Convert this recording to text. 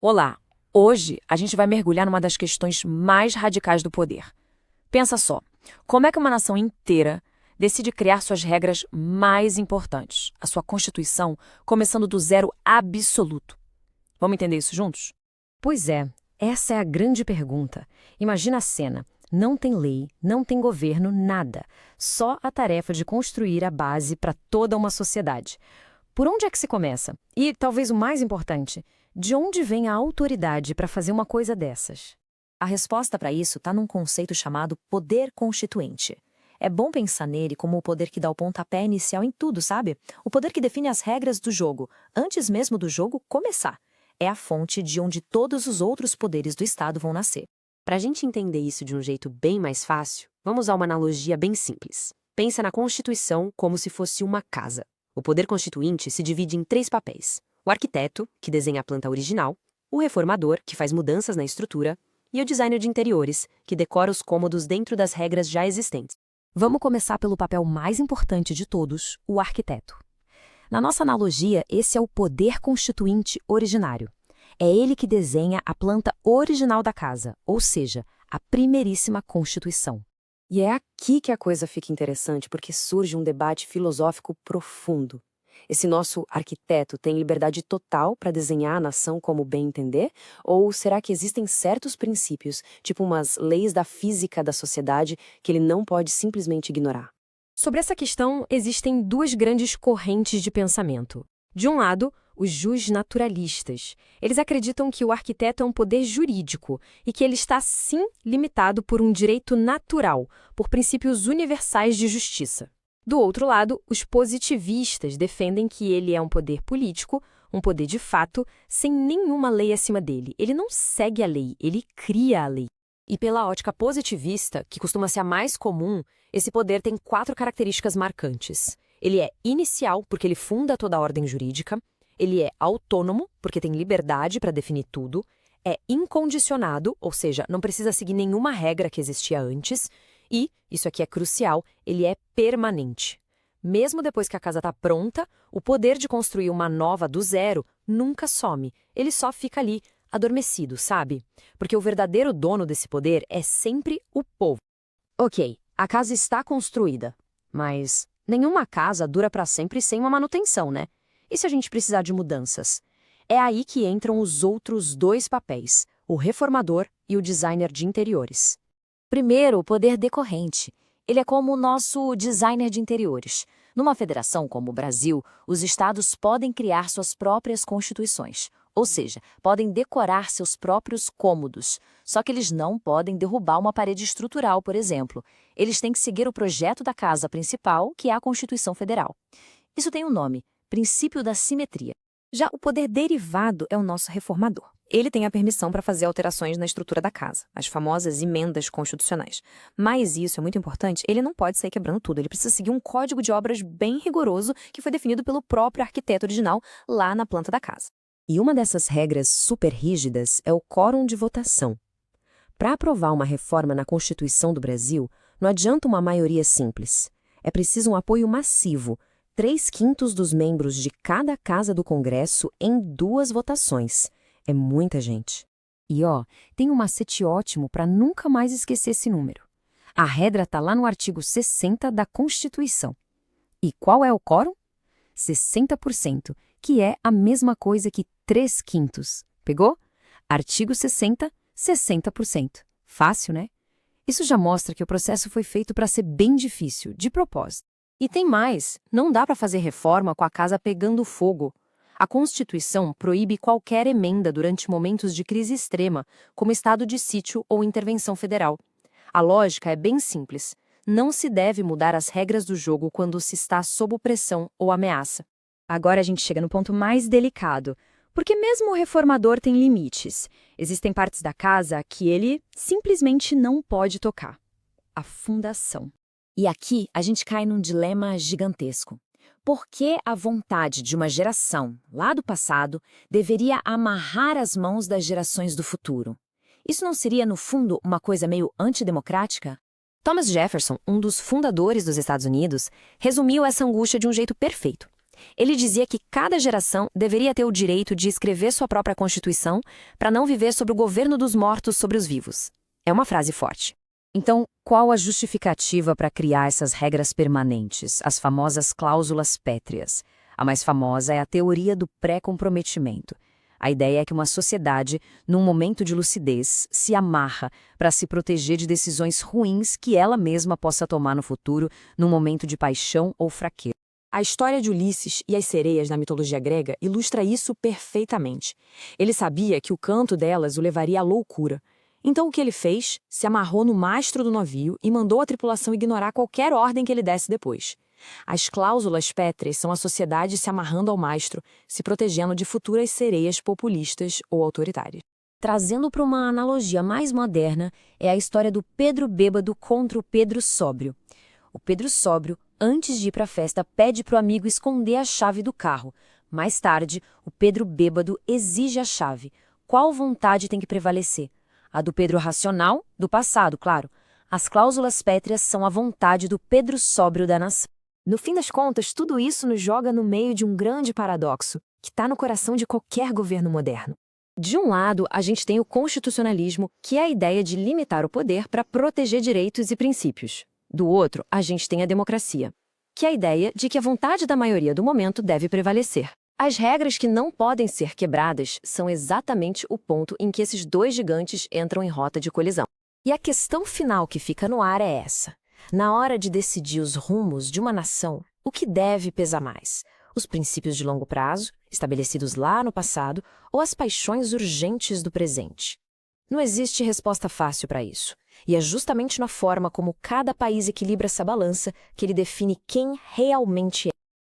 Olá! Hoje a gente vai mergulhar numa das questões mais radicais do poder. Pensa só, como é que uma nação inteira decide criar suas regras mais importantes, a sua Constituição, começando do zero absoluto? Vamos entender isso juntos? Pois é, essa é a grande pergunta. Imagina a cena. Não tem lei, não tem governo, nada. Só a tarefa de construir a base para toda uma sociedade. Por onde é que se começa? E, talvez o mais importante, de onde vem a autoridade para fazer uma coisa dessas? A resposta para isso está num conceito chamado poder constituinte. É bom pensar nele como o poder que dá o pontapé inicial em tudo, sabe? O poder que define as regras do jogo, antes mesmo do jogo começar. É a fonte de onde todos os outros poderes do Estado vão nascer. Para a gente entender isso de um jeito bem mais fácil, vamos usar uma analogia bem simples. Pensa na Constituição como se fosse uma casa. O poder constituinte se divide em 3 papéis. O arquiteto, que desenha a planta original, o reformador, que faz mudanças na estrutura, e o designer de interiores, que decora os cômodos dentro das regras já existentes. Vamos começar pelo papel mais importante de todos, o arquiteto. Na nossa analogia, esse é o poder constituinte originário. É ele que desenha a planta original da casa, ou seja, a primeiríssima Constituição. E é aqui que a coisa fica interessante, porque surge um debate filosófico profundo. Esse nosso arquiteto tem liberdade total para desenhar a nação como bem entender? Ou será que existem certos princípios, tipo umas leis da física da sociedade, que ele não pode simplesmente ignorar? Sobre essa questão, existem duas grandes correntes de pensamento. De um lado, os justnaturalistas. Eles acreditam que o arquiteto é um poder jurídico e que ele está, sim, limitado por um direito natural, por princípios universais de justiça. Do outro lado, os positivistas defendem que ele é um poder político, um poder de fato, sem nenhuma lei acima dele. Ele não segue a lei, ele cria a lei. E pela ótica positivista, que costuma ser a mais comum, esse poder tem 4 características marcantes. Ele é inicial, porque ele funda toda a ordem jurídica. Ele é autônomo, porque tem liberdade para definir tudo. É incondicionado, ou seja, não precisa seguir nenhuma regra que existia antes. E, isso aqui é crucial, ele é permanente. Mesmo depois que a casa está pronta, o poder de construir uma nova do zero nunca some. Ele só fica ali, adormecido, sabe? Porque o verdadeiro dono desse poder é sempre o povo. Ok, a casa está construída, mas nenhuma casa dura para sempre sem uma manutenção, né? E se a gente precisar de mudanças? É aí que entram os outros 2 papéis, o reformador e o designer de interiores. Primeiro, o poder decorrente. Ele é como o nosso designer de interiores. Numa federação como o Brasil, os estados podem criar suas próprias constituições, ou seja, podem decorar seus próprios cômodos. Só que eles não podem derrubar uma parede estrutural, por exemplo. Eles têm que seguir o projeto da casa principal, que é a Constituição Federal. Isso tem um nome: princípio da simetria. Já o poder derivado é o nosso reformador. Ele tem a permissão para fazer alterações na estrutura da casa, as famosas emendas constitucionais. Mas isso é muito importante, ele não pode sair quebrando tudo, ele precisa seguir um código de obras bem rigoroso que foi definido pelo próprio arquiteto original lá na planta da casa. E uma dessas regras super rígidas é o quórum de votação. Para aprovar uma reforma na Constituição do Brasil, não adianta uma maioria simples. É preciso um apoio massivo, 3/5 dos membros de cada casa do Congresso em 2 votações. É muita gente. E tem um macete ótimo para nunca mais esquecer esse número. A regra está lá no artigo 60 da Constituição. E qual é o quórum? 60%, que é a mesma coisa que 3/5. Pegou? Artigo 60, 60%. Fácil, né? Isso já mostra que o processo foi feito para ser bem difícil, de propósito. E tem mais, não dá para fazer reforma com a casa pegando fogo. A Constituição proíbe qualquer emenda durante momentos de crise extrema, como estado de sítio ou intervenção federal. A lógica é bem simples. Não se deve mudar as regras do jogo quando se está sob pressão ou ameaça. Agora a gente chega no ponto mais delicado, porque mesmo o reformador tem limites. Existem partes da casa que ele simplesmente não pode tocar. A fundação. E aqui a gente cai num dilema gigantesco. Por que a vontade de uma geração, lá do passado, deveria amarrar as mãos das gerações do futuro? Isso não seria, no fundo, uma coisa meio antidemocrática? Thomas Jefferson, um dos fundadores dos Estados Unidos, resumiu essa angústia de um jeito perfeito. Ele dizia que cada geração deveria ter o direito de escrever sua própria Constituição para não viver sob o governo dos mortos sobre os vivos. É uma frase forte. Então, qual a justificativa para criar essas regras permanentes, as famosas cláusulas pétreas? A mais famosa é a teoria do pré-comprometimento. A ideia é que uma sociedade, num momento de lucidez, se amarra para se proteger de decisões ruins que ela mesma possa tomar no futuro, num momento de paixão ou fraqueza. A história de Ulisses e as sereias na mitologia grega ilustra isso perfeitamente. Ele sabia que o canto delas o levaria à loucura. Então o que ele fez? Se amarrou no mastro do navio e mandou a tripulação ignorar qualquer ordem que ele desse depois. As cláusulas pétreas são a sociedade se amarrando ao mastro, se protegendo de futuras sereias populistas ou autoritárias. Trazendo para uma analogia mais moderna, é a história do Pedro bêbado contra o Pedro sóbrio. O Pedro sóbrio, antes de ir para a festa, pede para o amigo esconder a chave do carro. Mais tarde, o Pedro bêbado exige a chave. Qual vontade tem que prevalecer? A do Pedro racional, do passado, claro. As cláusulas pétreas são a vontade do Pedro sóbrio da nação. No fim das contas, tudo isso nos joga no meio de um grande paradoxo, que está no coração de qualquer governo moderno. De um lado, a gente tem o constitucionalismo, que é a ideia de limitar o poder para proteger direitos e princípios. Do outro, a gente tem a democracia, que é a ideia de que a vontade da maioria do momento deve prevalecer. As regras que não podem ser quebradas são exatamente o ponto em que esses dois gigantes entram em rota de colisão. E a questão final que fica no ar é essa. Na hora de decidir os rumos de uma nação, o que deve pesar mais? Os princípios de longo prazo, estabelecidos lá no passado, ou as paixões urgentes do presente? Não existe resposta fácil para isso. E é justamente na forma como cada país equilibra essa balança que ele define quem realmente é.